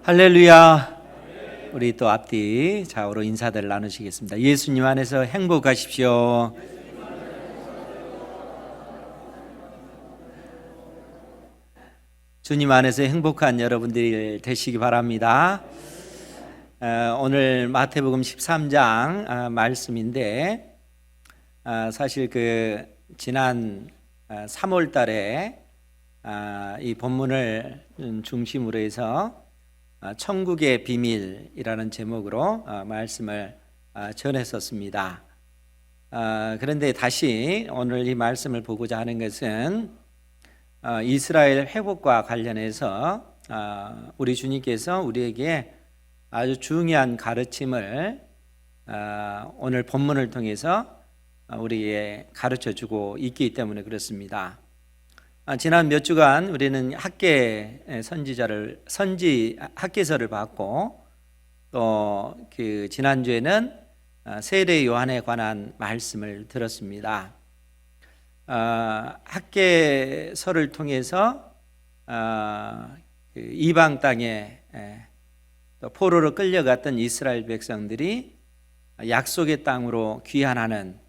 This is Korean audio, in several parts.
할렐루야. 우리 또 앞뒤 좌우로 인사들 나누시겠습니다. 예수님 안에서 행복하십시오. 주님 안에서 행복한 여러분들이 되시기 바랍니다. 오늘 마태복음 13장 말씀인데, 사실 지난 3월 달에 이 본문을 중심으로 해서 천국의 비밀이라는 제목으로 말씀을 전했었습니다. 그런데 다시 오늘 이 말씀을 보고자 하는 것은 이스라엘 회복과 관련해서 우리 주님께서 우리에게 아주 중요한 가르침을 오늘 본문을 통해서 우리에게 가르쳐주고 있기 때문에 그렇습니다. 지난 몇 주간 우리는 학계 학계서를 봤고, 또 지난주에는 세례 요한에 관한 말씀을 들었습니다. 학계서를 통해서 이방 땅에 또 포로로 끌려갔던 이스라엘 백성들이 약속의 땅으로 귀환하는,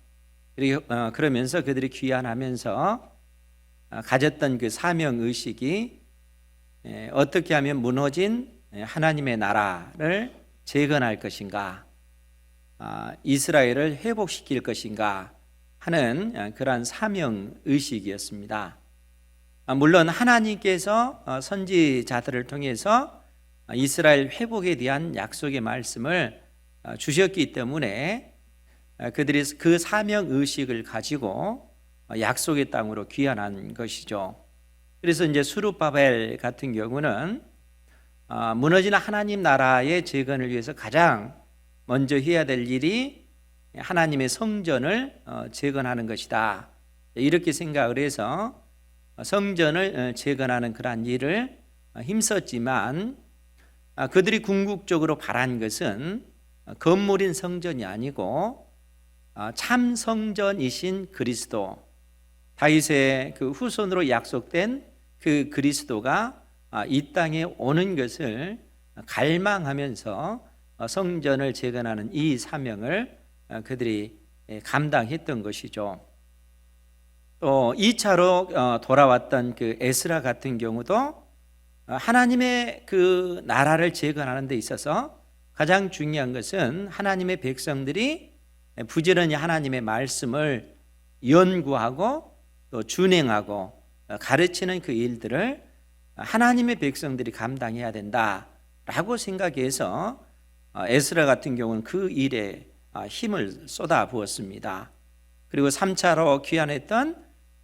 그러면서 그들이 귀환하면서 가졌던 그 사명 의식이 어떻게 하면 무너진 하나님의 나라를 재건할 것인가, 이스라엘을 회복시킬 것인가 하는 그러한 사명 의식이었습니다. 물론 하나님께서 선지자들을 통해서 이스라엘 회복에 대한 약속의 말씀을 주셨기 때문에 그들이 그 사명 의식을 가지고 약속의 땅으로 귀환한 것이죠. 그래서 이제 수르바벨 같은 경우는 무너진 하나님 나라의 재건을 위해서 가장 먼저 해야 될 일이 하나님의 성전을 재건하는 것이다, 이렇게 생각을 해서 성전을 재건하는 그러한 일을 힘썼지만, 그들이 궁극적으로 바란 것은 건물인 성전이 아니고 참 성전이신 그리스도, 다윗의 그 후손으로 약속된 그 그리스도가 이 땅에 오는 것을 갈망하면서 성전을 재건하는 이 사명을 그들이 감당했던 것이죠. 또 2차로 돌아왔던 그 에스라 같은 경우도 하나님의 그 나라를 재건하는 데 있어서 가장 중요한 것은 하나님의 백성들이 부지런히 하나님의 말씀을 연구하고 또 준행하고 가르치는 그 일들을 하나님의 백성들이 감당해야 된다라고 생각해서 에스라 같은 경우는 그 일에 힘을 쏟아 부었습니다. 그리고 3차로 귀환했던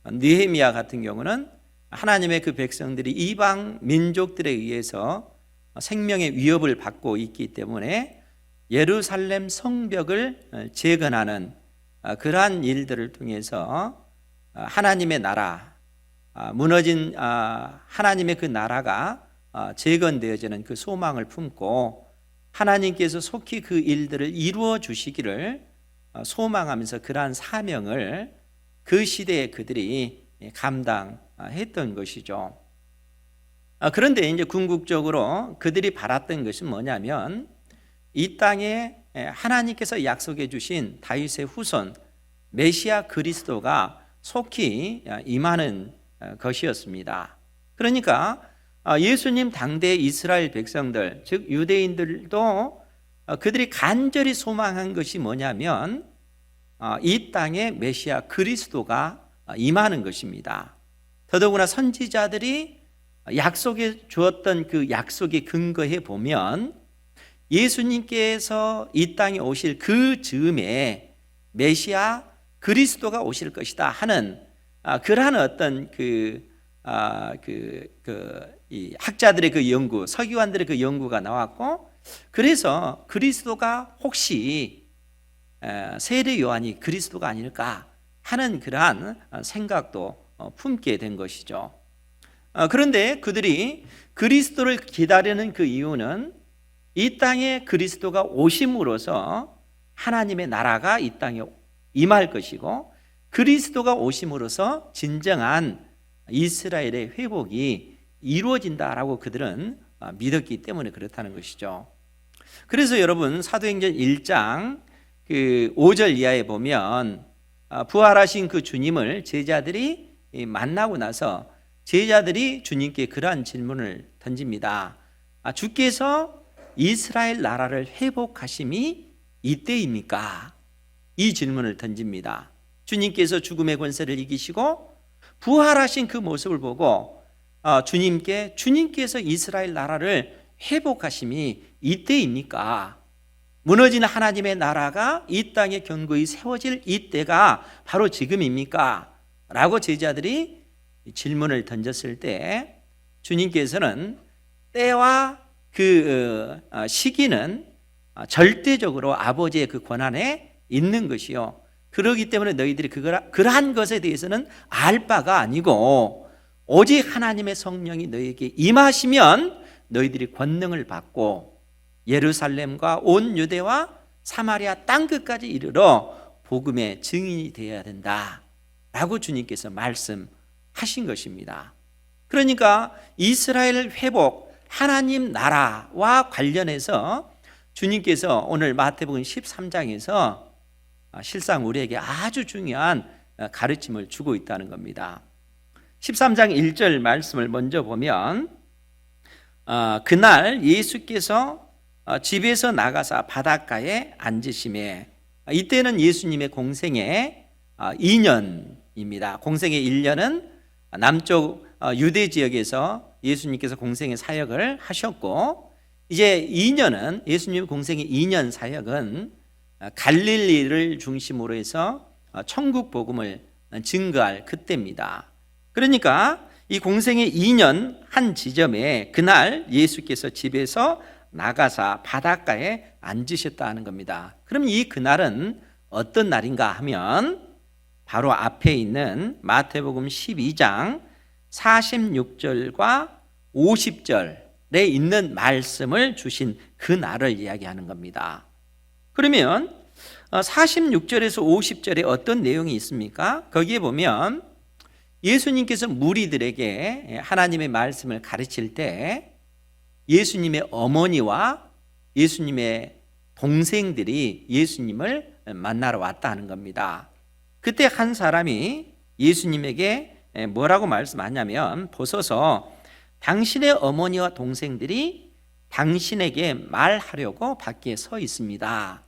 느헤미야 같은 경우는 하나님의 그 백성들이 이방 민족들에 의해서 생명의 위협을 받고 있기 때문에 예루살렘 성벽을 재건하는 그러한 일들을 통해서 하나님의 나라, 무너진 하나님의 그 나라가 재건되어지는 그 소망을 품고 하나님께서 속히 그 일들을 이루어 주시기를 소망하면서 그러한 사명을 그 시대에 그들이 감당했던 것이죠. 그런데 이제 궁극적으로 그들이 바랐던 것은 뭐냐면, 이 땅에 하나님께서 약속해 주신 다윗의 후손 메시아 그리스도가 속히 임하는 것이었습니다. 그러니까 예수님 당대 이스라엘 백성들, 즉 유대인들도 그들이 간절히 소망한 것이 뭐냐면 이 땅에 메시아 그리스도가 임하는 것입니다. 더더구나 선지자들이 약속해 주었던 그 약속에 근거해 보면 예수님께서 이 땅에 오실 그 즈음에 메시아 그리스도가 오실 것이다 하는 그러한 어떤 이 학자들의 그 연구, 서기관들의 그 연구가 나왔고, 그래서 그리스도가 혹시 세례 요한이 그리스도가 아닐까 하는 그러한 생각도 품게 된 것이죠. 그런데 그들이 그리스도를 기다리는 그 이유는 이 땅에 그리스도가 오심으로써 하나님의 나라가 이 땅에 임할 것이고, 그리스도가 오심으로써 진정한 이스라엘의 회복이 이루어진다라고 그들은 믿었기 때문에 그렇다는 것이죠. 그래서 여러분 사도행전 1장 5절 이하에 보면 부활하신 그 주님을 제자들이 만나고 나서 제자들이 주님께 그러한 질문을 던집니다. 주께서 이스라엘 나라를 회복하심이 이때입니까? 이 질문을 던집니다. 주님께서 죽음의 권세를 이기시고 부활하신 그 모습을 보고 주님께서 이스라엘 나라를 회복하심이 이때입니까? 무너진 하나님의 나라가 이 땅에 견고히 세워질 이때가 바로 지금입니까? 라고 제자들이 질문을 던졌을 때 주님께서는 때와 그 시기는 절대적으로 아버지의 그 권한에 있는 것이요, 그러기 때문에 너희들이 그러한 것에 대해서는 알 바가 아니고 오직 하나님의 성령이 너희에게 임하시면 너희들이 권능을 받고 예루살렘과 온 유대와 사마리아 땅끝까지 이르러 복음의 증인이 되어야 된다 라고 주님께서 말씀하신 것입니다. 그러니까 이스라엘 회복, 하나님 나라와 관련해서 주님께서 오늘 마태복음 13장에서 실상 우리에게 아주 중요한 가르침을 주고 있다는 겁니다. 13장 1절 말씀을 먼저 보면 그날 예수께서 집에서 나가사 바닷가에 앉으심에, 이때는 예수님의 공생의 2년입니다. 공생의 1년은 남쪽 유대 지역에서 예수님께서 공생의 사역을 하셨고, 이제 2년은 예수님 공생의 2년 사역은 갈릴리를 중심으로 해서 천국 복음을 증거할 그때입니다. 그러니까 이 공생의 2년 한 지점에 그날 예수께서 집에서 나가사 바닷가에 앉으셨다 하는 겁니다. 그럼 이 그날은 어떤 날인가 하면 바로 앞에 있는 마태복음 12장 46절과 50절에 있는 말씀을 주신 그 날을 이야기하는 겁니다. 그러면 46절에서 50절에 어떤 내용이 있습니까? 거기에 보면 예수님께서 무리들에게 하나님의 말씀을 가르칠 때 예수님의 어머니와 예수님의 동생들이 예수님을 만나러 왔다 하는 겁니다. 그때 한 사람이 예수님에게 뭐라고 말씀하냐면, 보소서 당신의 어머니와 동생들이 당신에게 말하려고 밖에 서 있습니다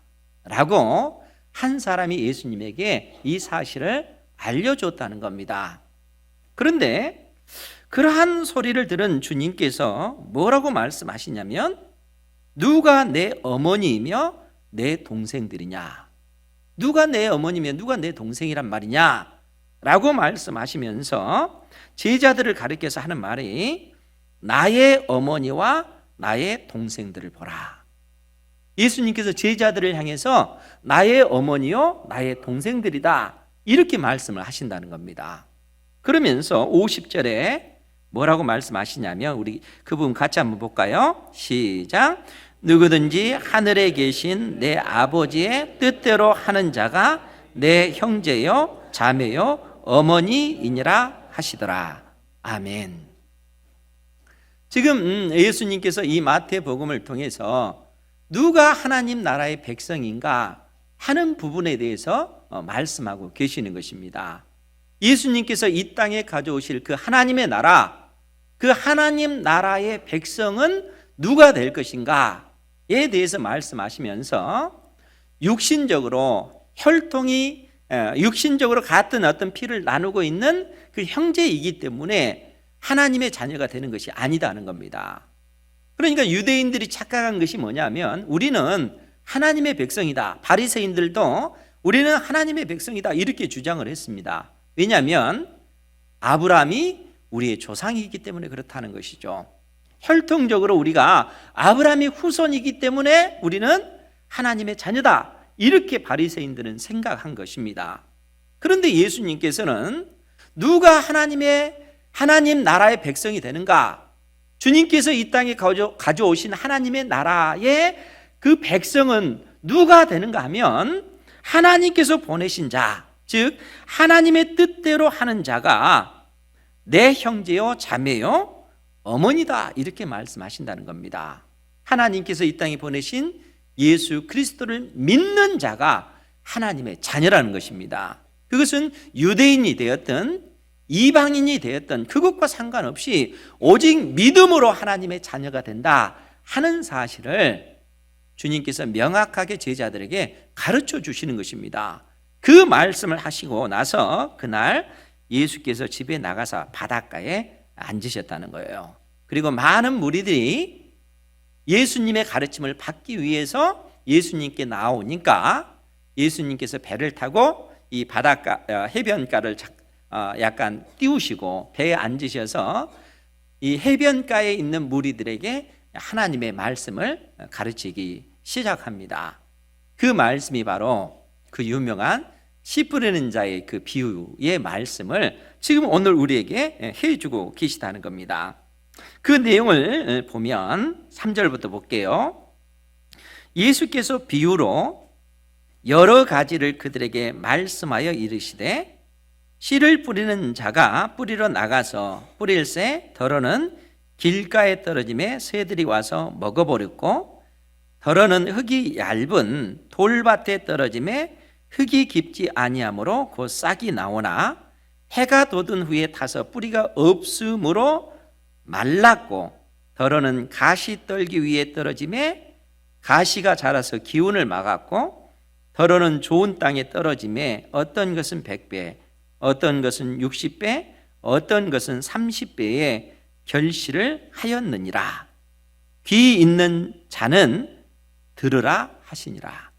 라고 한 사람이 예수님에게 이 사실을 알려줬다는 겁니다. 그런데 그러한 소리를 들은 주님께서 뭐라고 말씀하시냐면, 누가 내 어머니이며 내 동생들이냐, 누가 내 어머니며 누가 내 동생이란 말이냐 라고 말씀하시면서 제자들을 가리켜서 하는 말이 나의 어머니와 나의 동생들을 보라. 예수님께서 제자들을 향해서 나의 어머니요 나의 동생들이다 이렇게 말씀을 하신다는 겁니다. 그러면서 50절에 뭐라고 말씀하시냐면, 우리 그 부분 같이 한번 볼까요? 시작. 누구든지 하늘에 계신 내 아버지의 뜻대로 하는 자가 내 형제요 자매요 어머니이니라 하시더라. 아멘. 지금 예수님께서 이 마태복음을 통해서 누가 하나님 나라의 백성인가 하는 부분에 대해서 말씀하고 계시는 것입니다. 예수님께서 이 땅에 가져오실 그 하나님의 나라, 그 하나님 나라의 백성은 누가 될 것인가에 대해서 말씀하시면서 육신적으로 혈통이 육신적으로 같은 어떤 피를 나누고 있는 그 형제이기 때문에 하나님의 자녀가 되는 것이 아니다는 겁니다. 그러니까 유대인들이 착각한 것이 뭐냐면, 우리는 하나님의 백성이다, 바리새인들도 우리는 하나님의 백성이다 이렇게 주장을 했습니다. 왜냐하면 아브라함이 우리의 조상이기 때문에 그렇다는 것이죠. 혈통적으로 우리가 아브라함의 후손이기 때문에 우리는 하나님의 자녀다 이렇게 바리새인들은 생각한 것입니다. 그런데 예수님께서는 누가 하나님 나라의 백성이 되는가, 주님께서 이 땅에 가져오신 하나님의 나라의 그 백성은 누가 되는가 하면 하나님께서 보내신 자, 즉 하나님의 뜻대로 하는 자가 내 형제요 자매요 어머니다 이렇게 말씀하신다는 겁니다. 하나님께서 이 땅에 보내신 예수 그리스도를 믿는 자가 하나님의 자녀라는 것입니다. 그것은 유대인이 되었든 이방인이 되었든 그것과 상관없이 오직 믿음으로 하나님의 자녀가 된다 하는 사실을 주님께서 명확하게 제자들에게 가르쳐 주시는 것입니다. 그 말씀을 하시고 나서 그날 예수께서 집에 나가서 바닷가에 앉으셨다는 거예요. 그리고 많은 무리들이 예수님의 가르침을 받기 위해서 예수님께 나오니까 예수님께서 배를 타고 이 바닷가 해변가를 약간 띄우시고 배에 앉으셔서 이 해변가에 있는 무리들에게 하나님의 말씀을 가르치기 시작합니다. 그 말씀이 바로 그 유명한 씨 뿌리는 자의 그 비유의 말씀을 지금 오늘 우리에게 해주고 계시다는 겁니다. 그 내용을 보면 3절부터 볼게요. 예수께서 비유로 여러 가지를 그들에게 말씀하여 이르시되 씨를 뿌리는 자가 뿌리러 나가서 뿌릴새 더러는 길가에 떨어짐에 새들이 와서 먹어버렸고 더러는 흙이 얇은 돌밭에 떨어짐에 흙이 깊지 아니하므로 곧 싹이 나오나 해가 돋은 후에 타서 뿌리가 없으므로 말랐고 더러는 가시 떨기 위에 떨어짐에 가시가 자라서 기운을 막았고 더러는 좋은 땅에 떨어짐에 어떤 것은 100배 어떤 것은 60배 어떤 것은 30배의 결실을 하였느니라. 귀 있는 자는 들으라 하시니라.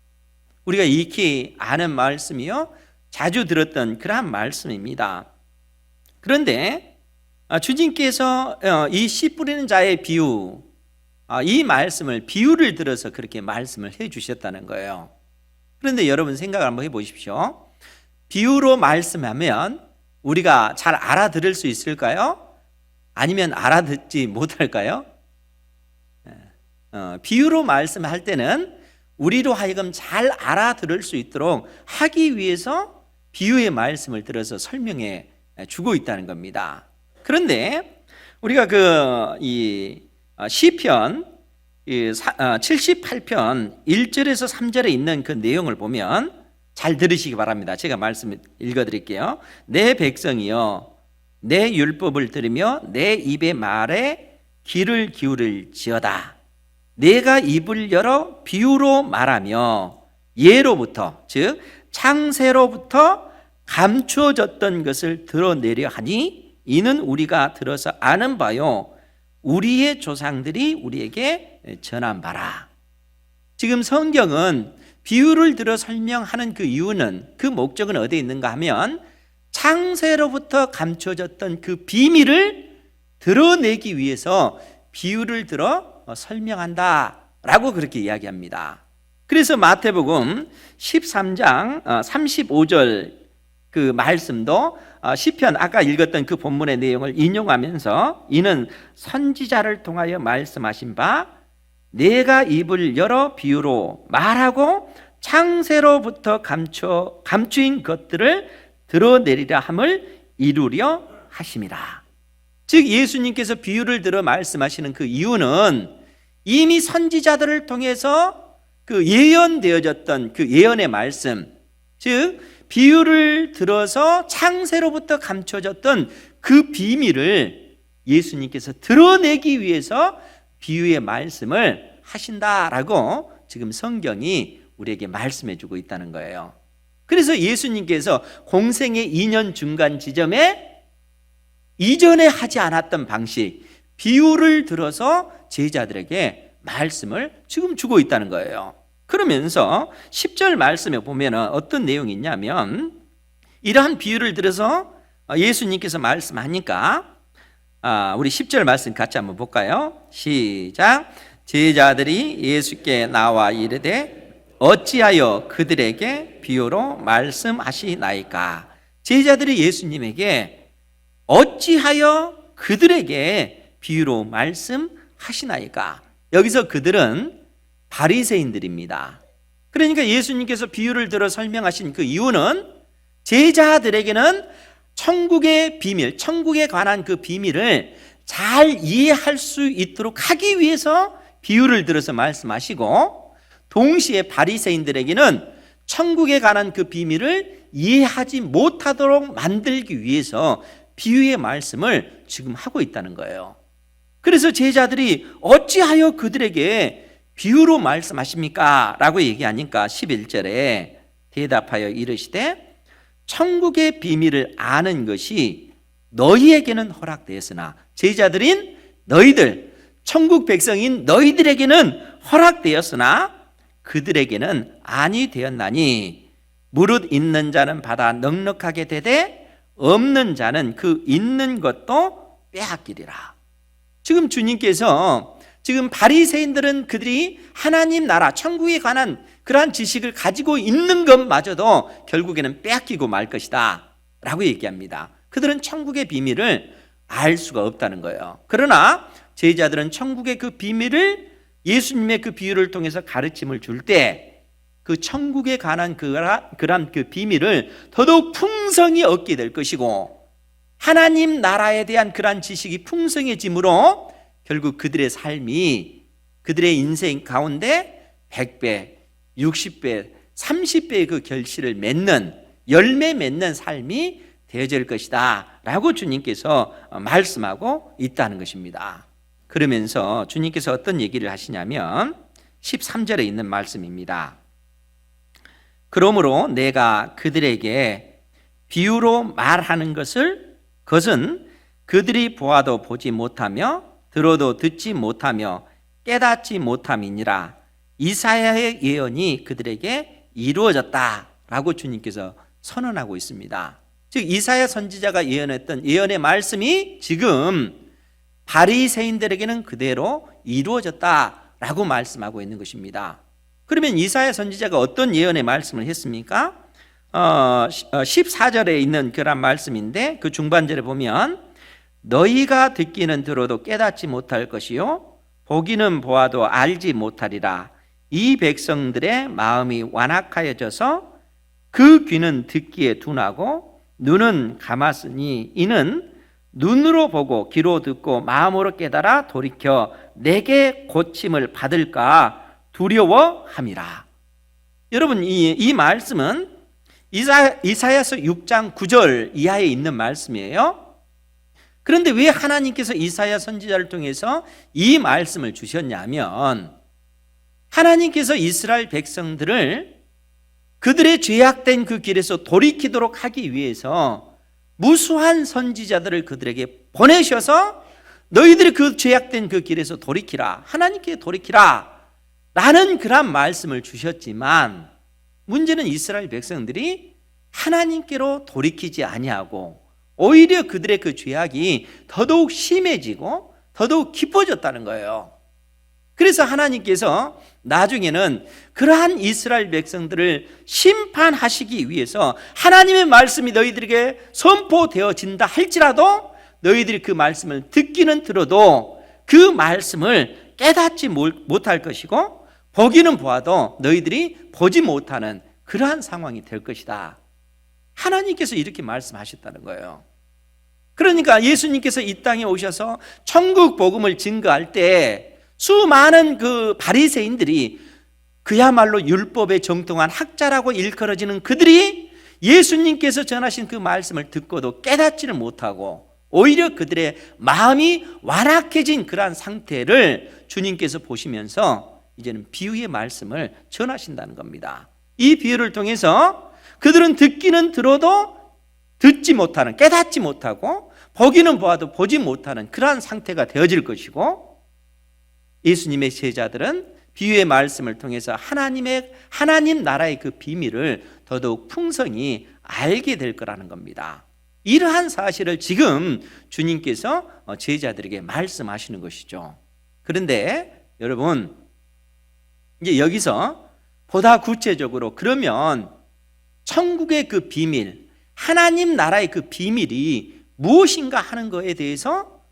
우리가 익히 아는 말씀이요 자주 들었던 그러한 말씀입니다. 그런데 주님께서 이 씨 뿌리는 자의 비유 이 말씀을 비유를 들어서 그렇게 말씀을 해 주셨다는 거예요. 그런데 여러분 생각을 한번 해보십시오. 비유로 말씀하면 우리가 잘 알아들을 수 있을까요? 아니면 알아듣지 못할까요? 비유로 말씀할 때는 우리로 하여금 잘 알아들을 수 있도록 하기 위해서 비유의 말씀을 들어서 설명해 주고 있다는 겁니다. 그런데 우리가 이 시편 78편 1절에서 3절에 있는 그 내용을 보면 잘 들으시기 바랍니다. 제가 말씀 읽어드릴게요. 내 백성이여 내 율법을 들으며 내 입의 말에 귀를 기울일지어다. 내가 입을 열어 비유로 말하며 예로부터 즉 창세로부터 감추어졌던 것을 드러내려 하니 이는 우리가 들어서 아는 바요 우리의 조상들이 우리에게 전한 바라. 지금 성경은 비유를 들어 설명하는 그 이유는 그 목적은 어디에 있는가 하면 창세로부터 감춰졌던 그 비밀을 드러내기 위해서 비유를 들어 설명한다라고 그렇게 이야기합니다. 그래서 마태복음 13장 35절 그 말씀도 시편 아까 읽었던 그 본문의 내용을 인용하면서 이는 선지자를 통하여 말씀하신 바 내가 입을 열어 비유로 말하고 창세로부터 감추인 것들을 드러내리라 함을 이루려 하심이라. 즉 예수님께서 비유를 들어 말씀하시는 그 이유는 이미 선지자들을 통해서 그 예언되어졌던 그 예언의 말씀, 즉 비유를 들어서 창세로부터 감춰졌던 그 비밀을 예수님께서 드러내기 위해서 비유의 말씀을 하신다라고 지금 성경이 우리에게 말씀해 주고 있다는 거예요. 그래서 예수님께서 공생의 2년 중간 지점에 이전에 하지 않았던 방식, 비유를 들어서 제자들에게 말씀을 지금 주고 있다는 거예요. 그러면서 10절 말씀에 보면 어떤 내용이 있냐면 이러한 비유를 들어서 예수님께서 말씀하니까 우리 10절 말씀 같이 한번 볼까요? 시작. 제자들이 예수께 나와 이르되 어찌하여 그들에게 비유로 말씀하시나이까. 제자들이 예수님에게 어찌하여 그들에게 비유로 말씀하시나이까. 여기서 그들은 바리새인들입니다. 그러니까 예수님께서 비유를 들어 설명하신 그 이유는 제자들에게는 천국의 비밀, 천국에 관한 그 비밀을 잘 이해할 수 있도록 하기 위해서 비유를 들어서 말씀하시고, 동시에 바리새인들에게는 천국에 관한 그 비밀을 이해하지 못하도록 만들기 위해서 비유의 말씀을 지금 하고 있다는 거예요. 그래서 제자들이 어찌하여 그들에게 비유로 말씀하십니까? 라고 얘기하니까 11절에 대답하여 이르시되 천국의 비밀을 아는 것이 너희에게는 허락되었으나, 제자들인 너희들, 천국 백성인 너희들에게는 허락되었으나 그들에게는 아니 되었나니, 무릇 있는 자는 받아 넉넉하게 되되 없는 자는 그 있는 것도 빼앗기리라. 지금 주님께서 지금 바리새인들은 그들이 하나님 나라 천국에 관한 그러한 지식을 가지고 있는 것마저도 결국에는 빼앗기고 말 것이다 라고 얘기합니다. 그들은 천국의 비밀을 알 수가 없다는 거예요. 그러나 제자들은 천국의 그 비밀을, 예수님의 그 비유를 통해서 가르침을 줄 때 그 천국에 관한 그러한 그 비밀을 더더욱 풍성히 얻게 될 것이고, 하나님 나라에 대한 그러한 지식이 풍성해지므로 결국 그들의 삶이, 그들의 인생 가운데 100배, 60배, 30배의 그 결실을 맺는, 열매 맺는 삶이 되어질 것이다 라고 주님께서 말씀하고 있다는 것입니다. 그러면서 주님께서 어떤 얘기를 하시냐면 13절에 있는 말씀입니다. 그러므로 내가 그들에게 비유로 말하는 것은 그들이 보아도 보지 못하며 들어도 듣지 못하며 깨닫지 못함이니라. 이사야의 예언이 그들에게 이루어졌다라고 주님께서 선언하고 있습니다. 즉 이사야 선지자가 예언했던 예언의 말씀이 지금 바리새인들에게는 그대로 이루어졌다라고 말씀하고 있는 것입니다. 그러면 이사야 선지자가 어떤 예언의 말씀을 했습니까? 14절에 있는 그런 말씀인데, 그 중반절에 보면 너희가 듣기는 들어도 깨닫지 못할 것이요 보기는 보아도 알지 못하리라. 이 백성들의 마음이 완악하여져서 그 귀는 듣기에 둔하고 눈은 감았으니 이는 눈으로 보고 귀로 듣고 마음으로 깨달아 돌이켜 내게 고침을 받을까 두려워함이라. 여러분, 이 말씀은 이사야서 6장 9절 이하에 있는 말씀이에요. 그런데 왜 하나님께서 이사야 선지자를 통해서 이 말씀을 주셨냐면, 하나님께서 이스라엘 백성들을 그들의 죄악된 그 길에서 돌이키도록 하기 위해서 무수한 선지자들을 그들에게 보내셔서 너희들이 그 죄악된 그 길에서 돌이키라, 하나님께 돌이키라 라는 그런 말씀을 주셨지만, 문제는 이스라엘 백성들이 하나님께로 돌이키지 아니하고 오히려 그들의 그 죄악이 더더욱 심해지고 더더욱 깊어졌다는 거예요. 그래서 하나님께서 나중에는 그러한 이스라엘 백성들을 심판하시기 위해서 하나님의 말씀이 너희들에게 선포되어진다 할지라도 너희들이 그 말씀을 듣기는 들어도 그 말씀을 깨닫지 못할 것이고, 보기는 보아도 너희들이 보지 못하는 그러한 상황이 될 것이다. 하나님께서 이렇게 말씀하셨다는 거예요. 그러니까 예수님께서 이 땅에 오셔서 천국 복음을 증거할 때 수많은 그 바리새인들이, 그야말로 율법에 정통한 학자라고 일컬어지는 그들이 예수님께서 전하신 그 말씀을 듣고도 깨닫지를 못하고 오히려 그들의 마음이 완악해진 그러한 상태를 주님께서 보시면서 이제는 비유의 말씀을 전하신다는 겁니다. 이 비유를 통해서 그들은 듣기는 들어도 듣지 못하는, 깨닫지 못하고 보기는 보아도 보지 못하는 그러한 상태가 되어질 것이고, 예수님의 제자들은 비유의 말씀을 통해서 하나님 나라의 그 비밀을 더더욱 풍성히 알게 될 거라는 겁니다. 이러한 사실을 지금 주님께서 제자들에게 말씀하시는 것이죠. 그런데 여러분, 이제 여기서 보다 구체적으로 그러면 천국의 그 비밀, 하나님 나라의 그 비밀이 무엇인가 하는 것에 대해서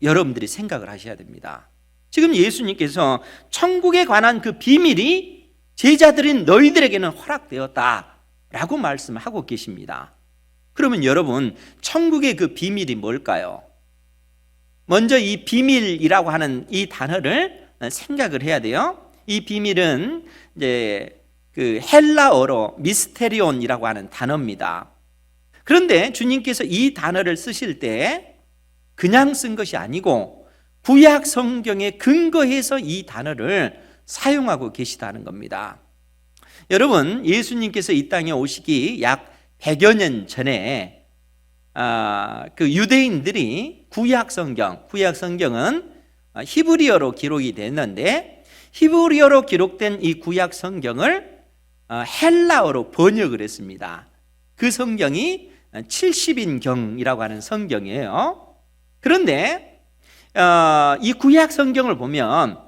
여러분들이 생각을 하셔야 됩니다. 지금 예수님께서 천국에 관한 그 비밀이 제자들인 너희들에게는 허락되었다라고 말씀하고 계십니다. 그러면 여러분, 천국의 그 비밀이 뭘까요? 먼저 이 비밀이라고 하는 이 단어를 생각을 해야 돼요. 이 비밀은 이제 그 헬라어로 미스테리온이라고 하는 단어입니다. 그런데 주님께서 이 단어를 쓰실 때 그냥 쓴 것이 아니고 구약 성경에 근거해서 이 단어를 사용하고 계시다는 겁니다. 여러분, 예수님께서 이 땅에 오시기 약 100여 년 전에 그 유대인들이 구약 성경은 히브리어로 기록이 됐는데 히브리어로 기록된 이 구약 성경을 헬라어로 번역을 했습니다. 그 성경이 70인경이라고 하는 성경이에요. 그런데 이 구약 성경을 보면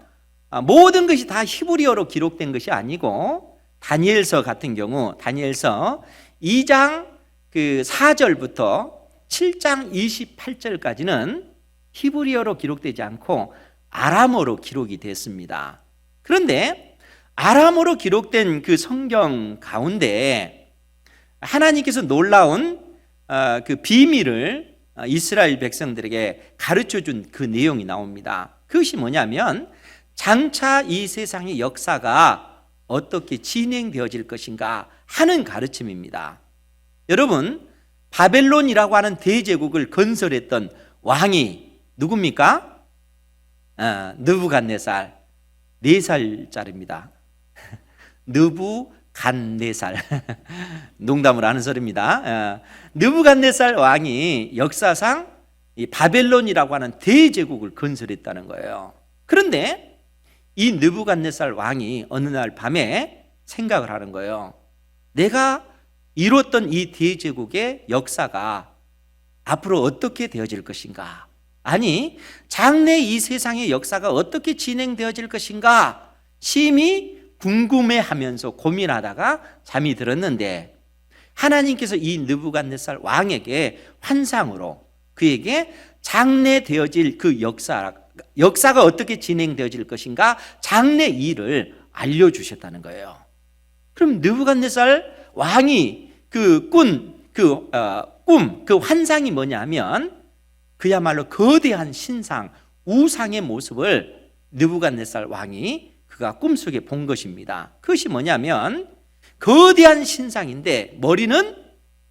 모든 것이 다 히브리어로 기록된 것이 아니고 다니엘서 같은 경우 다니엘서 2장 그 4절부터 7장 28절까지는 히브리어로 기록되지 않고 아람어로 기록이 됐습니다. 그런데 아람어로 기록된 그 성경 가운데 하나님께서 놀라운 그 비밀을 이스라엘 백성들에게 가르쳐준 그 내용이 나옵니다. 그것이 뭐냐면 장차 이 세상의 역사가 어떻게 진행되어질 것인가 하는 가르침입니다. 여러분, 바벨론이라고 하는 대제국을 건설했던 왕이 누굽니까? 느부갓네살 4살짜리입니다. 느부갓네살 농담을 하는 소리입니다. 느부갓네살 왕이 역사상 이 바벨론이라고 하는 대제국을 건설했다는 거예요. 그런데 이 느부갓네살 왕이 어느 날 밤에 생각을 하는 거예요. 내가 이뤘던 이 대제국의 역사가 앞으로 어떻게 되어질 것인가? 아니, 장래 이 세상의 역사가 어떻게 진행되어질 것인가? 심히 궁금해하면서 고민하다가 잠이 들었는데 하나님께서 이 느부갓네살 왕에게 환상으로 그에게 장래 되어질 그 역사가 어떻게 진행되어질 것인가 장래 일을 알려주셨다는 거예요. 그럼 느부갓네살 왕이 그 환상이 뭐냐면 그야말로 거대한 신상, 우상의 모습을 느부갓네살 왕이 그가 꿈속에 본 것입니다. 그것이 뭐냐면 거대한 신상인데 머리는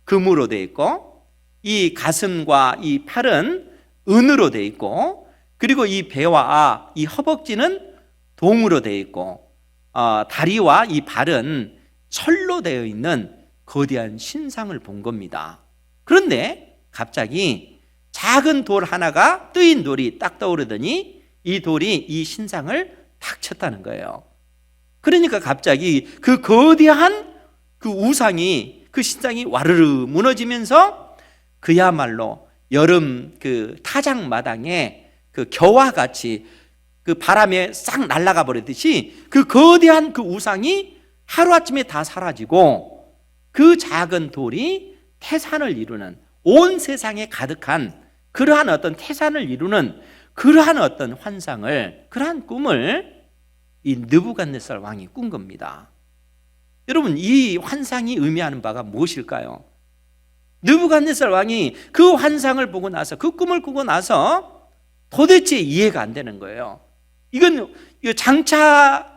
금으로 되어 있고 이 가슴과 이 팔은 은으로 되어 있고 그리고 이 배와 이 허벅지는 동으로 되어 있고 다리와 이 발은 철로 되어 있는 거대한 신상을 본 겁니다. 그런데 갑자기 작은 돌 하나가 뜨인 돌이 딱 떠오르더니 이 돌이 이 신상을 탁 쳤다는 거예요. 그러니까 갑자기 그 거대한 그 우상이 그 신상이 와르르 무너지면서 그야말로 여름 그 타작마당에 그 겨와 같이 그 바람에 싹 날아가 버리듯이 그 거대한 그 우상이 하루아침에 다 사라지고 그 작은 돌이 태산을 이루는 온 세상에 가득한 그러한 어떤 태산을 이루는 그러한 어떤 환상을 그러한 꿈을 이 느부갓네살 왕이 꾼 겁니다. 여러분, 이 환상이 의미하는 바가 무엇일까요? 느부갓네살 왕이 그 환상을 보고 나서 그 꿈을 꾸고 나서 도대체 이해가 안 되는 거예요. 이건 장차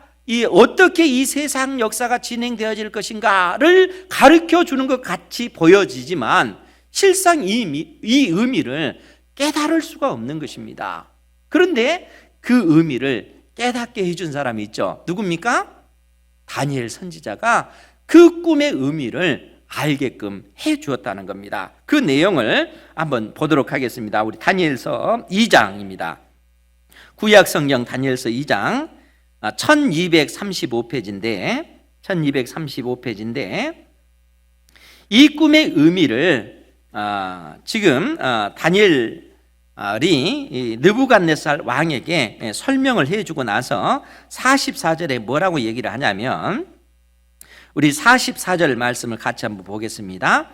어떻게 이 세상 역사가 진행되어질 것인가를 가르쳐 주는 것 같이 보여지지만 실상 이 의미를 깨달을 수가 없는 것입니다. 그런데 그 의미를 깨닫게 해준 사람이 있죠. 누굽니까? 다니엘 선지자가 그 꿈의 의미를 알게끔 해 주었다는 겁니다. 그 내용을 한번 보도록 하겠습니다. 우리 다니엘서 2장입니다. 구약 성경 다니엘서 2장 1235페이지인데 이 꿈의 의미를 지금 다니엘이 느부갓네살 왕에게 설명을 해주고 나서 44절에 뭐라고 얘기를 하냐면 우리 44절 말씀을 같이 한번 보겠습니다.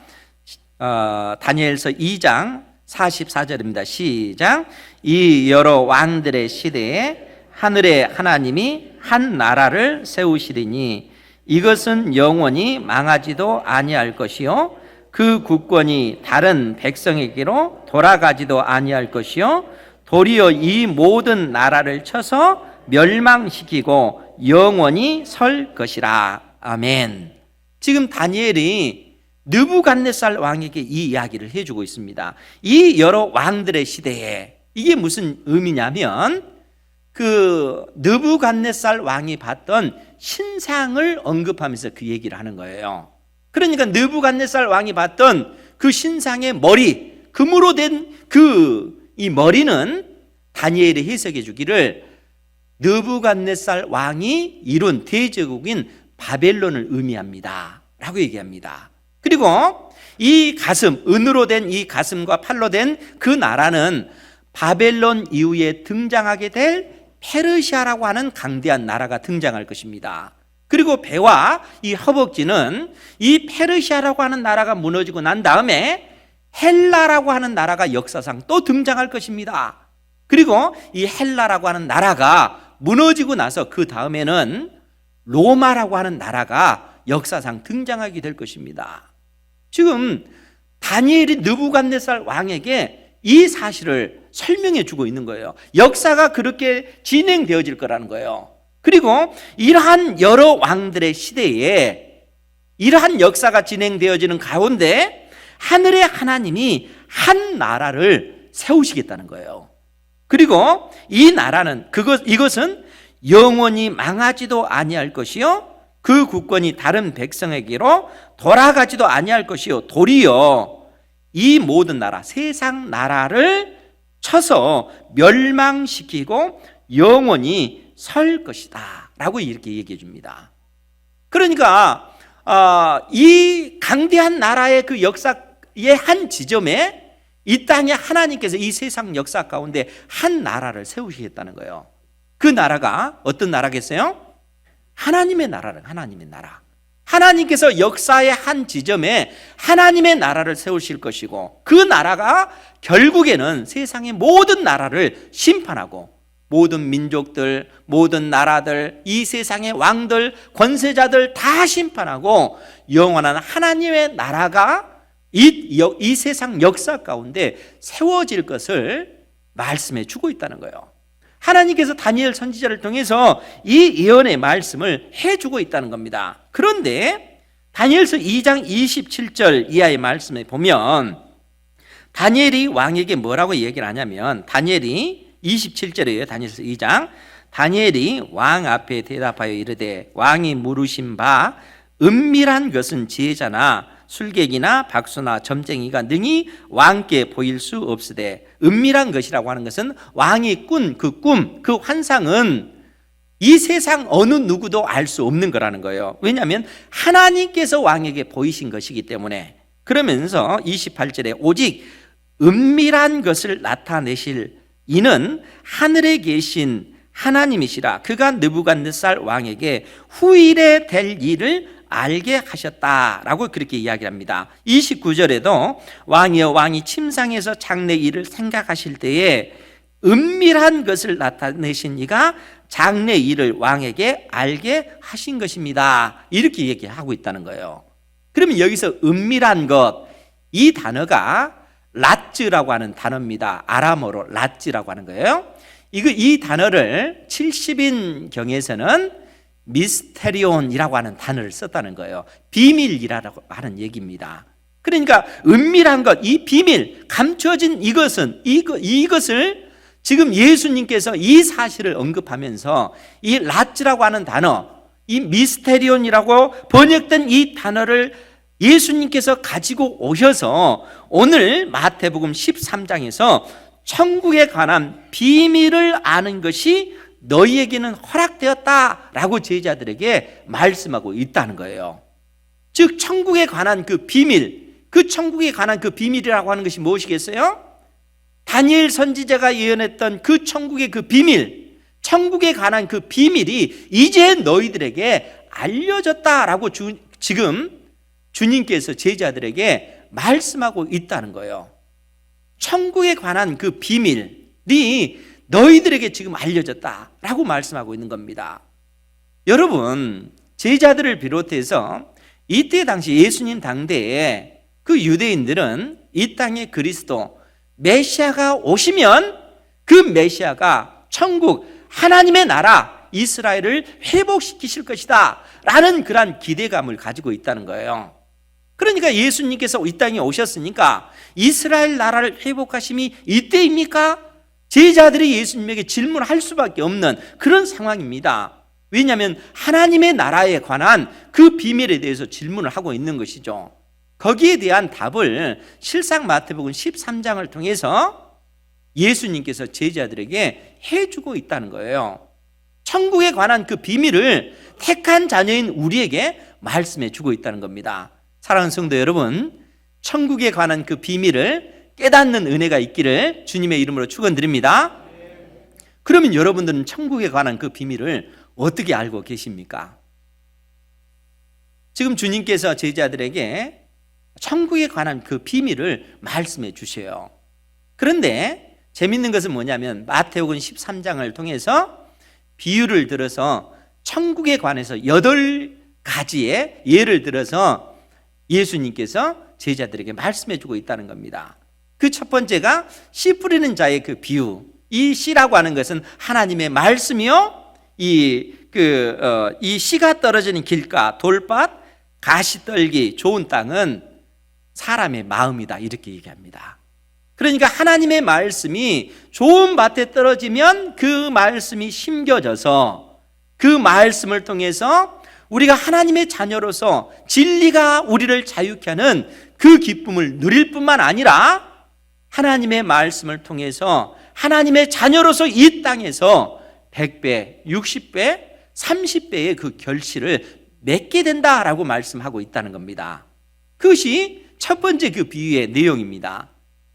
다니엘서 2장 44절입니다. 시작. 이 여러 왕들의 시대에 하늘의 하나님이 한 나라를 세우시리니 이것은 영원히 망하지도 아니할 것이요 그 국권이 다른 백성에게로 돌아가지도 아니할 것이요 도리어 이 모든 나라를 쳐서 멸망시키고 영원히 설 것이라. 아멘. 지금 다니엘이 느부갓네살 왕에게 이 이야기를 해주고 있습니다. 이 여러 왕들의 시대에 이게 무슨 의미냐면 그 느부갓네살 왕이 봤던 신상을 언급하면서 그 얘기를 하는 거예요. 그러니까 느부갓네살 왕이 봤던 그 신상의 머리, 금으로 된 이 머리는 다니엘이 해석해 주기를 느부갓네살 왕이 이룬 대제국인 바벨론을 의미합니다 라고 얘기합니다. 그리고 이 가슴, 은으로 된 이 가슴과 팔로 된 그 나라는 바벨론 이후에 등장하게 될 페르시아라고 하는 강대한 나라가 등장할 것입니다. 그리고 배와 이 허벅지는 이 페르시아라고 하는 나라가 무너지고 난 다음에 헬라라고 하는 나라가 역사상 또 등장할 것입니다. 그리고 이 헬라라고 하는 나라가 무너지고 나서 그 다음에는 로마라고 하는 나라가 역사상 등장하게 될 것입니다. 지금 다니엘이 느부갓네살 왕에게 이 사실을 설명해 주고 있는 거예요. 역사가 그렇게 진행되어질 거라는 거예요. 그리고 이러한 여러 왕들의 시대에 이러한 역사가 진행되어지는 가운데 하늘의 하나님이 한 나라를 세우시겠다는 거예요. 그리고 이 나라는 이것은 영원히 망하지도 아니할 것이요 그 국권이 다른 백성에게로 돌아가지도 아니할 것이요 도리어 이 모든 나라, 세상 나라를 쳐서 멸망시키고 영원히 설 것이다 라고 이렇게 얘기해 줍니다. 그러니까 이 강대한 나라의 그 역사의 한 지점에 이 땅에 하나님께서 이 세상 역사 가운데 한 나라를 세우시겠다는 거예요. 그 나라가 어떤 나라겠어요? 하나님의 나라는 하나님의 나라. 하나님께서 역사의 한 지점에 하나님의 나라를 세우실 것이고 그 나라가 결국에는 세상의 모든 나라를 심판하고 모든 민족들, 모든 나라들, 이 세상의 왕들, 권세자들 다 심판하고 영원한 하나님의 나라가 이 세상 역사 가운데 세워질 것을 말씀해 주고 있다는 거예요. 하나님께서 다니엘 선지자를 통해서 이 예언의 말씀을 해주고 있다는 겁니다. 그런데 다니엘서 2장 27절 이하의 말씀에 보면 다니엘이 왕에게 뭐라고 얘기를 하냐면 다니엘이 27절이에요. 다니엘서 2장. 다니엘이 왕 앞에 대답하여 이르되 왕이 물으신 바 은밀한 것은 지혜자나 술객이나 박수나 점쟁이가 능히 왕께 보일 수 없으되 은밀한 것이라고 하는 것은 왕이 꾼 그 꿈, 그 환상은 이 세상 어느 누구도 알 수 없는 거라는 거예요. 왜냐하면 하나님께서 왕에게 보이신 것이기 때문에. 그러면서 28절에 오직 은밀한 것을 나타내실 이는 하늘에 계신 하나님이시라. 그가 느부갓네살 왕에게 후일에 될 일을 알게 하셨다라고 그렇게 이야기합니다. 29절에도 왕이여 왕이 침상에서 장래 일을 생각하실 때에 은밀한 것을 나타내신 이가 장래 일을 왕에게 알게 하신 것입니다. 이렇게 얘기하고 있다는 거예요. 그러면 여기서 은밀한 것, 이 단어가 라츠라고 하는 단어입니다. 아람어로 라츠라고 하는 거예요. 이 단어를 70인경에서는 미스테리온이라고 하는 단어를 썼다는 거예요. 비밀이라고 하는 얘기입니다. 그러니까 은밀한 것, 이 비밀, 감춰진 이것을 지금 예수님께서 이 사실을 언급하면서 이 라츠라고 하는 단어, 이 미스테리온이라고 번역된 이 단어를 예수님께서 가지고 오셔서 오늘 마태복음 13장에서 천국에 관한 비밀을 아는 것이 너희에게는 허락되었다라고 제자들에게 말씀하고 있다는 거예요. 즉 천국에 관한 그 비밀, 그 천국에 관한 그 비밀이라고 하는 것이 무엇이겠어요? 다니엘 선지자가 예언했던 그 천국의 그 비밀, 천국에 관한 그 비밀이 이제 너희들에게 알려졌다라고 지금 주님께서 제자들에게 말씀하고 있다는 거예요. 천국에 관한 그 비밀이 너희들에게 지금 알려졌다라고 말씀하고 있는 겁니다. 여러분, 제자들을 비롯해서 이때 당시 예수님 당대에 그 유대인들은 이 땅의 그리스도 메시아가 오시면 그 메시아가 천국, 하나님의 나라 이스라엘을 회복시키실 것이다 라는 그러한 기대감을 가지고 있다는 거예요. 그러니까 예수님께서 이 땅에 오셨으니까 이스라엘 나라를 회복하심이 이때입니까? 제자들이 예수님에게 질문할 수밖에 없는 그런 상황입니다. 왜냐하면 하나님의 나라에 관한 그 비밀에 대해서 질문을 하고 있는 것이죠. 거기에 대한 답을 실상 마태복음 13장을 통해서 예수님께서 제자들에게 해주고 있다는 거예요. 천국에 관한 그 비밀을 택한 자녀인 우리에게 말씀해 주고 있다는 겁니다. 사랑하는 성도 여러분, 천국에 관한 그 비밀을 깨닫는 은혜가 있기를 주님의 이름으로 축원드립니다. 그러면 여러분들은 천국에 관한 그 비밀을 어떻게 알고 계십니까? 지금 주님께서 제자들에게 천국에 관한 그 비밀을 말씀해 주셔요. 그런데 재밌는 것은 뭐냐면 마태복음 13장을 통해서 비유를 들어서 천국에 관해서 8가지의 예를 들어서 예수님께서 제자들에게 말씀해 주고 있다는 겁니다. 그 첫 번째가 씨 뿌리는 자의 그 비유. 이 씨라고 하는 것은 하나님의 말씀이요, 이 씨가 떨어지는 길가, 돌밭, 가시떨기, 좋은 땅은 사람의 마음이다 이렇게 얘기합니다. 그러니까 하나님의 말씀이 좋은 밭에 떨어지면 그 말씀이 심겨져서 그 말씀을 통해서 우리가 하나님의 자녀로서 진리가 우리를 자유케 하는 그 기쁨을 누릴 뿐만 아니라 하나님의 말씀을 통해서 하나님의 자녀로서 이 땅에서 100배, 60배, 30배의 그 결실을 맺게 된다라고 말씀하고 있다는 겁니다. 그것이 첫 번째 그 비유의 내용입니다.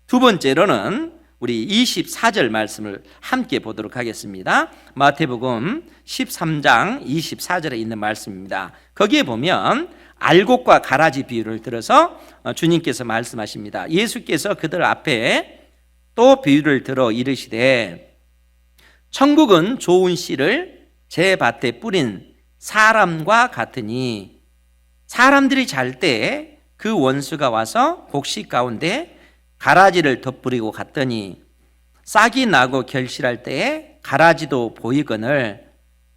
두 번째로는 우리 24절 말씀을 함께 보도록 하겠습니다. 마태복음 13장 24절에 있는 말씀입니다. 거기에 보면 알곡과 가라지 비유를 들어서 주님께서 말씀하십니다. 예수께서 그들 앞에 또 비유를 들어 이르시되 천국은 좋은 씨를 제 밭에 뿌린 사람과 같으니 사람들이 잘 때 그 원수가 와서 곡식 가운데 가라지를 덧뿌리고 갔더니 싹이 나고 결실할 때에 가라지도 보이거늘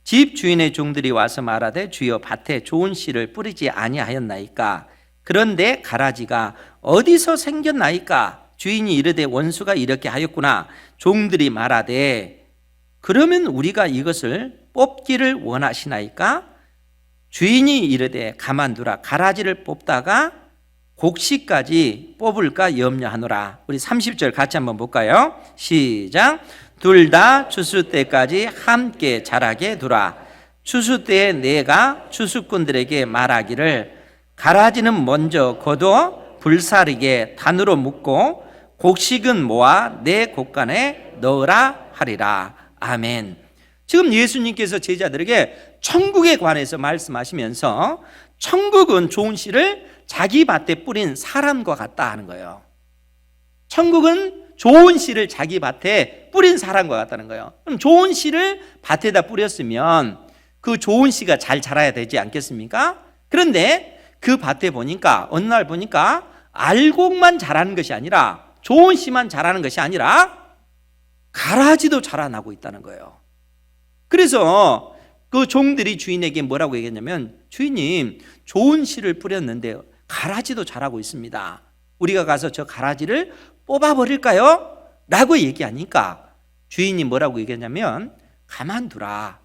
집 주인의 종들이 와서 말하되 주여 밭에 좋은 씨를 뿌리지 아니하였나이까? 그런데 가라지가 어디서 생겼나이까? 주인이 이르되 원수가 이렇게 하였구나. 종들이 말하되 그러면 우리가 이것을 뽑기를 원하시나이까? 주인이 이르되 가만두라. 가라지를 뽑다가 곡식까지 뽑을까 염려하노라. 우리 30절 같이 한번 볼까요? 시작. 둘 다 추수 때까지 함께 자라게 두라. 추수 때에 내가 추수꾼들에게 말하기를 가라지는 먼저 거두어 불사르게 단으로 묶고 곡식은 모아 내 곡간에 넣으라 하리라. 아멘. 지금 예수님께서 제자들에게 천국에 관해서 말씀하시면서 천국은 좋은 씨를 자기 밭에 뿌린 사람과 같다 하는 거예요. 천국은 좋은 씨를 자기 밭에 뿌린 사람과 같다는 거예요. 그럼 좋은 씨를 밭에다 뿌렸으면 그 좋은 씨가 잘 자라야 되지 않겠습니까? 그런데 그 밭에 보니까 어느 날 보니까 알곡만 자라는 것이 아니라 좋은 씨만 자라는 것이 아니라 가라지도 자라나고 있다는 거예요. 그래서 그 종들이 주인에게 뭐라고 얘기했냐면 주인님 좋은 씨를 뿌렸는데 가라지도 자라고 있습니다. 우리가 가서 저 가라지를 뽑아버릴까요? 라고 얘기하니까 주인이 뭐라고 얘기했냐면 가만두라.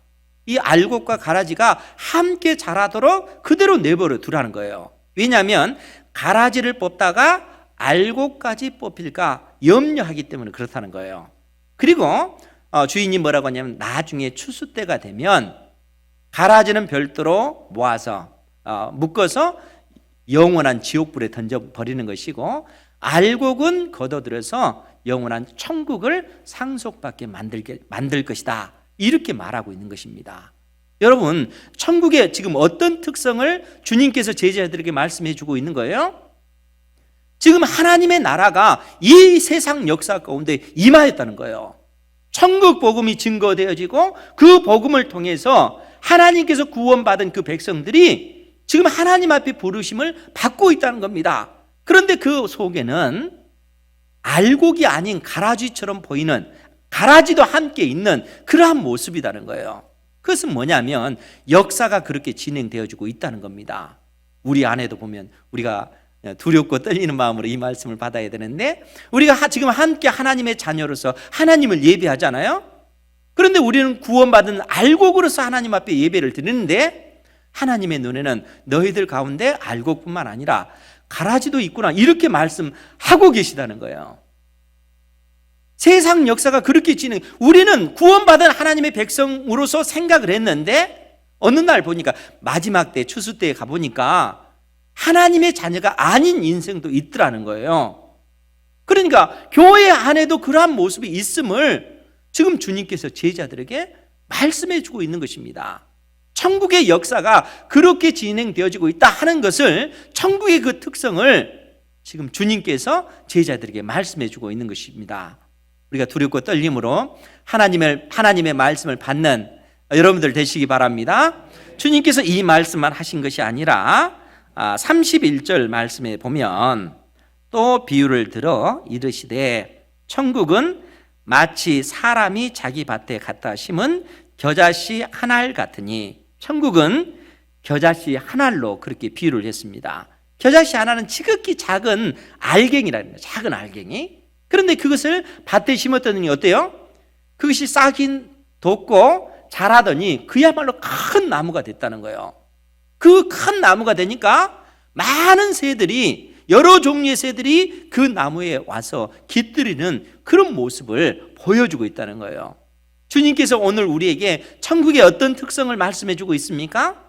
이 알곡과 가라지가 함께 자라도록 그대로 내버려 두라는 거예요. 왜냐하면 가라지를 뽑다가 알곡까지 뽑힐까 염려하기 때문에 그렇다는 거예요. 그리고 주인이 뭐라고 하냐면 나중에 추수 때가 되면 가라지는 별도로 모아서 묶어서 영원한 지옥불에 던져버리는 것이고 알곡은 걷어들여서 영원한 천국을 상속받게 만들 것이다. 이렇게 말하고 있는 것입니다. 여러분, 천국의 지금 어떤 특성을 주님께서 제자들에게 말씀해 주고 있는 거예요? 지금 하나님의 나라가 이 세상 역사 가운데 임하였다는 거예요. 천국 복음이 증거되어지고 그 복음을 통해서 하나님께서 구원받은 그 백성들이 지금 하나님 앞에 부르심을 받고 있다는 겁니다. 그런데 그 속에는 알곡이 아닌 가라지처럼 보이는 가라지도 함께 있는 그러한 모습이라는 거예요. 그것은 뭐냐면 역사가 그렇게 진행되어지고 있다는 겁니다. 우리 안에도 보면 우리가 두렵고 떨리는 마음으로 이 말씀을 받아야 되는데, 우리가 지금 함께 하나님의 자녀로서 하나님을 예배하잖아요. 그런데 우리는 구원받은 알곡으로서 하나님 앞에 예배를 드리는데, 하나님의 눈에는 너희들 가운데 알곡뿐만 아니라 가라지도 있구나, 이렇게 말씀하고 계시다는 거예요. 세상 역사가 그렇게 우리는 구원받은 하나님의 백성으로서 생각을 했는데, 어느 날 보니까 마지막 때 추수 때에 가보니까 하나님의 자녀가 아닌 인생도 있더라는 거예요. 그러니까 교회 안에도 그러한 모습이 있음을 지금 주님께서 제자들에게 말씀해 주고 있는 것입니다. 천국의 역사가 그렇게 진행되어지고 있다 하는 것을, 천국의 그 특성을 지금 주님께서 제자들에게 말씀해 주고 있는 것입니다. 우리가 두렵고 떨림으로 하나님의 말씀을 받는 여러분들 되시기 바랍니다. 주님께서 이 말씀만 하신 것이 아니라 31절 말씀에 보면 또 비유를 들어 이르시되 천국은 마치 사람이 자기 밭에 갖다 심은 겨자씨 한 알 같으니, 천국은 겨자씨 한 알로 그렇게 비유를 했습니다. 겨자씨 하나는 지극히 작은 알갱이라는 거예요. 작은 알갱이. 그런데 그것을 밭에 심었더니 어때요? 그것이 싹이 돋고 자라더니 그야말로 큰 나무가 됐다는 거예요. 그 큰 나무가 되니까 많은 새들이, 여러 종류의 새들이 그 나무에 와서 깃들이는 그런 모습을 보여주고 있다는 거예요. 주님께서 오늘 우리에게 천국의 어떤 특성을 말씀해 주고 있습니까?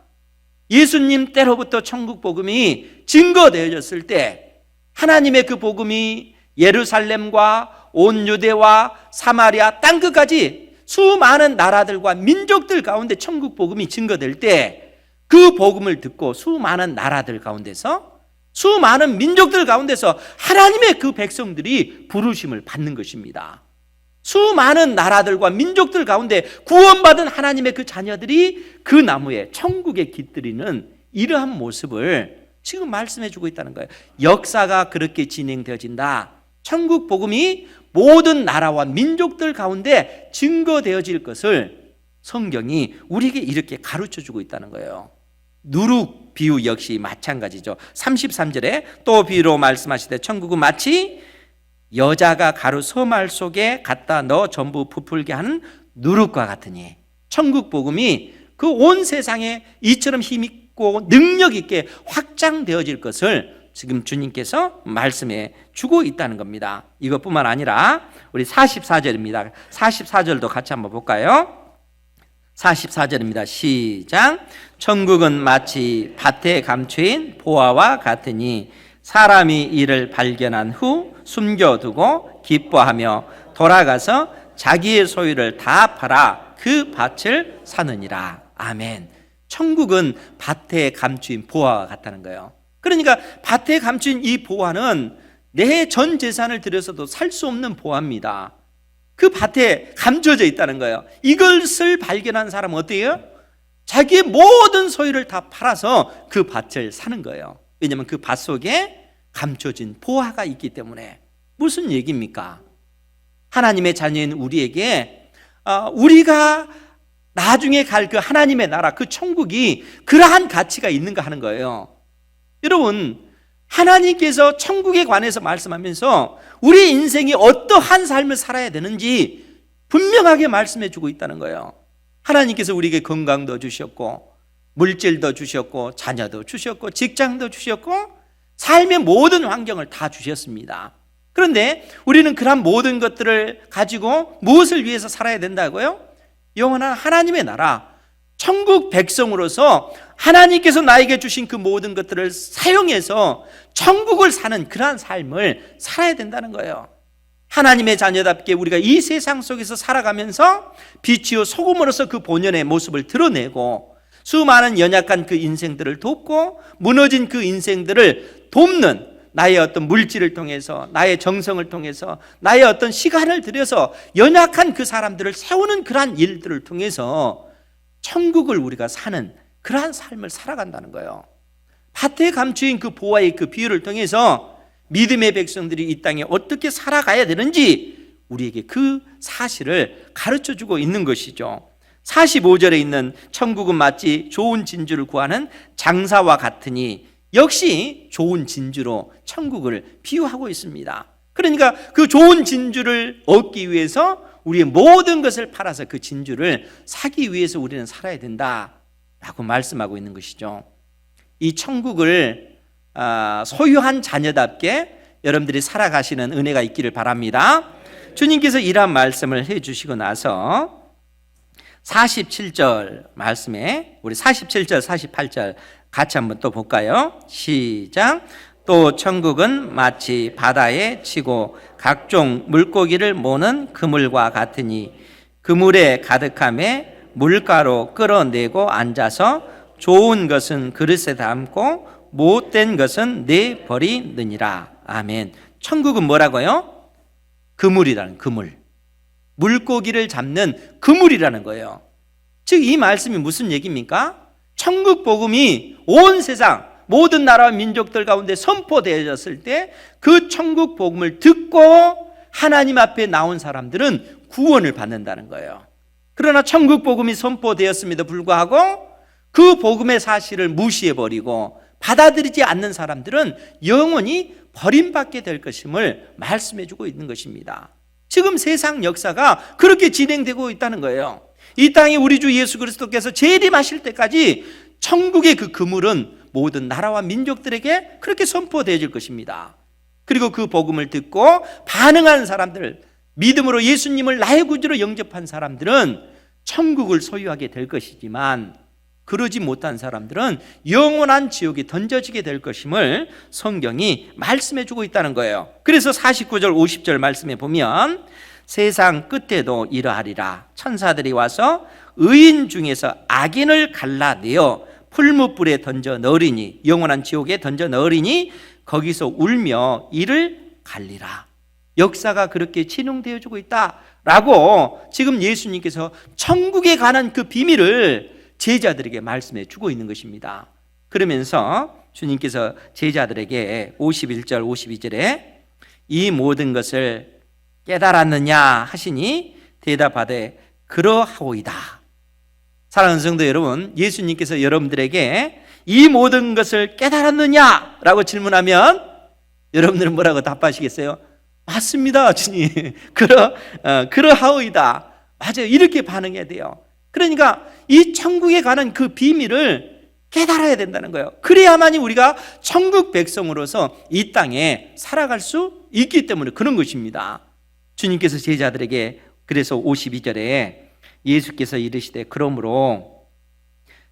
예수님 때로부터 천국 복음이 증거되어졌을 때 하나님의 그 복음이 예루살렘과 온 유대와 사마리아 땅끝까지 수많은 나라들과 민족들 가운데 천국 복음이 증거될 때, 그 복음을 듣고 수많은 나라들 가운데서, 수많은 민족들 가운데서 하나님의 그 백성들이 부르심을 받는 것입니다. 수많은 나라들과 민족들 가운데 구원받은 하나님의 그 자녀들이 그 나무에 천국에 깃들이는 이러한 모습을 지금 말씀해 주고 있다는 거예요. 역사가 그렇게 진행되어진다. 천국 복음이 모든 나라와 민족들 가운데 증거되어질 것을 성경이 우리에게 이렇게 가르쳐 주고 있다는 거예요. 누룩 비유 역시 마찬가지죠. 33절에 또 비유로 말씀하시되 천국은 마치 여자가 가루 서말 속에 갖다 넣어 전부 부풀게 하는 누룩과 같으니, 천국 복음이 그 온 세상에 이처럼 힘있고 능력 있게 확장되어질 것을 지금 주님께서 말씀해 주고 있다는 겁니다. 이것뿐만 아니라 우리 44절입니다. 44절도 같이 한번 볼까요? 44절입니다. 시작. 천국은 마치 밭에 감추인 보화와 같으니 사람이 이를 발견한 후 숨겨두고 기뻐하며 돌아가서 자기의 소유를 다 팔아 그 밭을 사느니라. 아멘. 천국은 밭에 감추인 보화와 같다는 거예요. 그러니까 밭에 감추인 이 보화는 내 전 재산을 들여서도 살 수 없는 보화입니다. 그 밭에 감춰져 있다는 거예요. 이것을 발견한 사람은 어때요? 자기의 모든 소유를 다 팔아서 그 밭을 사는 거예요. 왜냐하면 그 밭 속에 감춰진 보화가 있기 때문에. 무슨 얘기입니까? 하나님의 자녀인 우리에게 우리가 나중에 갈 그 하나님의 나라, 그 천국이 그러한 가치가 있는가 하는 거예요. 여러분, 하나님께서 천국에 관해서 말씀하면서 우리 인생이 어떠한 삶을 살아야 되는지 분명하게 말씀해 주고 있다는 거예요. 하나님께서 우리에게 건강도 주셨고, 물질도 주셨고, 자녀도 주셨고, 직장도 주셨고, 삶의 모든 환경을 다 주셨습니다. 그런데 우리는 그런 모든 것들을 가지고 무엇을 위해서 살아야 된다고요? 영원한 하나님의 나라, 천국 백성으로서 하나님께서 나에게 주신 그 모든 것들을 사용해서 천국을 사는 그러한 삶을 살아야 된다는 거예요. 하나님의 자녀답게 우리가 이 세상 속에서 살아가면서 빛이요 소금으로서 그 본연의 모습을 드러내고, 수많은 연약한 그 인생들을 돕고 무너진 그 인생들을 돕는, 나의 어떤 물질을 통해서, 나의 정성을 통해서, 나의 어떤 시간을 들여서 연약한 그 사람들을 세우는 그러한 일들을 통해서 천국을 우리가 사는 그러한 삶을 살아간다는 거예요. 밭에 감추인 그 보화의 그 비유를 통해서 믿음의 백성들이 이 땅에 어떻게 살아가야 되는지 우리에게 그 사실을 가르쳐주고 있는 것이죠. 45절에 있는 천국은 마치 좋은 진주를 구하는 장사와 같으니, 역시 좋은 진주로 천국을 비유하고 있습니다. 그러니까 그 좋은 진주를 얻기 위해서 우리의 모든 것을 팔아서 그 진주를 사기 위해서 우리는 살아야 된다라고 말씀하고 있는 것이죠. 이 천국을 소유한 자녀답게 여러분들이 살아가시는 은혜가 있기를 바랍니다. 주님께서 이러한 말씀을 해주시고 나서 47절 말씀에, 우리 47절 48절 같이 한번 또 볼까요? 시작. 또 천국은 마치 바다에 치고 각종 물고기를 모는 그물과 같으니, 그물에 가득함에 물가로 끌어내고 앉아서 좋은 것은 그릇에 담고 못된 것은 내버리느니라. 아멘. 천국은 뭐라고요? 그물이라는, 그물, 물고기를 잡는 그물이라는 거예요. 즉 이 말씀이 무슨 얘기입니까? 천국 복음이 온 세상 모든 나라와 민족들 가운데 선포되어졌을 때 그 천국 복음을 듣고 하나님 앞에 나온 사람들은 구원을 받는다는 거예요. 그러나 천국 복음이 선포되었음에도 불구하고 그 복음의 사실을 무시해버리고 받아들이지 않는 사람들은 영원히 버림받게 될 것임을 말씀해주고 있는 것입니다. 지금 세상 역사가 그렇게 진행되고 있다는 거예요. 이 땅에 우리 주 예수 그리스도께서 재림하실 때까지 천국의 그 그물은 모든 나라와 민족들에게 그렇게 선포되어질 것입니다. 그리고 그 복음을 듣고 반응한 사람들, 믿음으로 예수님을 나의 구주로 영접한 사람들은 천국을 소유하게 될 것이지만, 그러지 못한 사람들은 영원한 지옥에 던져지게 될 것임을 성경이 말씀해 주고 있다는 거예요. 그래서 49절 50절 말씀에 보면, 세상 끝에도 이러하리라. 천사들이 와서 의인 중에서 악인을 갈라내어 풀무불에 던져 넣으리니, 영원한 지옥에 던져 넣으리니 거기서 울며 이를 갈리라. 역사가 그렇게 진행되어 주고 있다라고 지금 예수님께서 천국에 관한 그 비밀을 제자들에게 말씀해 주고 있는 것입니다. 그러면서 주님께서 제자들에게 51절 52절에 이 모든 것을 깨달았느냐 하시니 대답하되 그러하오이다. 사랑하는 성도 여러분, 예수님께서 여러분들에게 이 모든 것을 깨달았느냐라고 질문하면 여러분들은 뭐라고 답하시겠어요? 맞습니다, 주님. 그러하오이다. 맞아요. 이렇게 반응해야 돼요. 그러니까 이 천국에 관한 그 비밀을 깨달아야 된다는 거예요. 그래야만이 우리가 천국 백성으로서 이 땅에 살아갈 수 있기 때문에 그런 것입니다. 주님께서 제자들에게 그래서 52절에 예수께서 이르시되 그러므로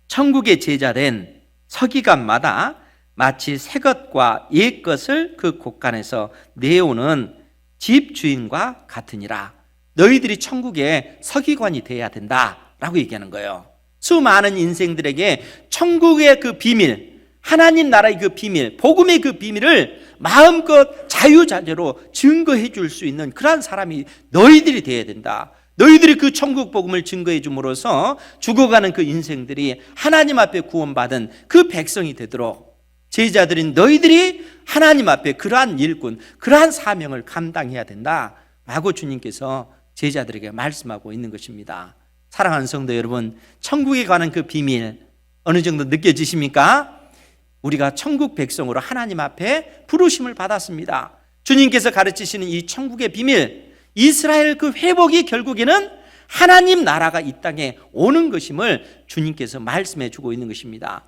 천국의 제자된 서기관마다 마치 새 것과 옛 것을 그 곳간에서 내오는 집 주인과 같으니라. 너희들이 천국의 서기관이 되어야 된다라고 얘기하는 거예요. 수많은 인생들에게 천국의 그 비밀, 하나님 나라의 그 비밀, 복음의 그 비밀을 마음껏 자유자재로 증거해 줄 수 있는 그러한 사람이 너희들이 되어야 된다. 너희들이 그 천국 복음을 증거해 줌으로써 죽어가는 그 인생들이 하나님 앞에 구원받은 그 백성이 되도록 제자들인 너희들이 하나님 앞에 그러한 일꾼, 그러한 사명을 감당해야 된다라고 주님께서 제자들에게 말씀하고 있는 것입니다. 사랑하는 성도 여러분, 천국에 관한 그 비밀 어느 정도 느껴지십니까? 우리가 천국 백성으로 하나님 앞에 부르심을 받았습니다. 주님께서 가르치시는 이 천국의 비밀, 이스라엘 그 회복이 결국에는 하나님 나라가 이 땅에 오는 것임을 주님께서 말씀해 주고 있는 것입니다.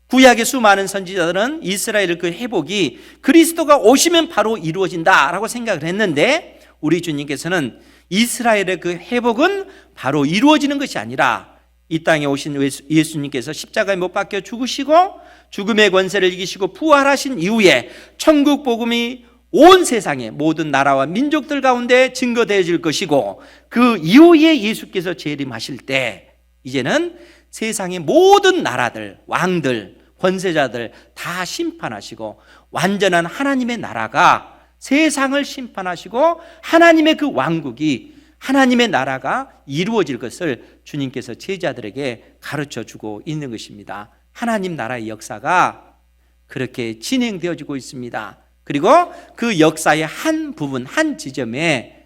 구약의 수많은 선지자들은 이스라엘의 그 회복이 그리스도가 오시면 바로 이루어진다라고 생각을 했는데, 우리 주님께서는 이스라엘의 그 회복은 바로 이루어지는 것이 아니라 이 땅에 오신 예수님께서 십자가에 못 박혀 죽으시고 죽음의 권세를 이기시고 부활하신 이후에 천국 복음이 온 세상의 모든 나라와 민족들 가운데 증거되어질 것이고, 그 이후에 예수께서 재림하실 때 이제는 세상의 모든 나라들, 왕들, 권세자들 다 심판하시고 완전한 하나님의 나라가 세상을 심판하시고 하나님의 그 왕국이, 하나님의 나라가 이루어질 것을 주님께서 제자들에게 가르쳐주고 있는 것입니다. 하나님 나라의 역사가 그렇게 진행되어지고 있습니다. 그리고 그 역사의 한 부분, 한 지점에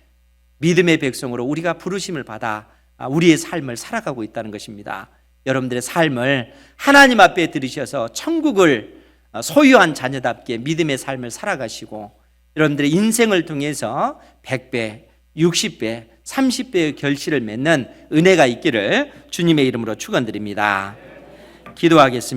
믿음의 백성으로 우리가 부르심을 받아 우리의 삶을 살아가고 있다는 것입니다. 여러분들의 삶을 하나님 앞에 들이셔서 천국을 소유한 자녀답게 믿음의 삶을 살아가시고 여러분들의 인생을 통해서 100배, 60배, 30배의 결실을 맺는 은혜가 있기를 주님의 이름으로 축원드립니다. 기도하겠습니다.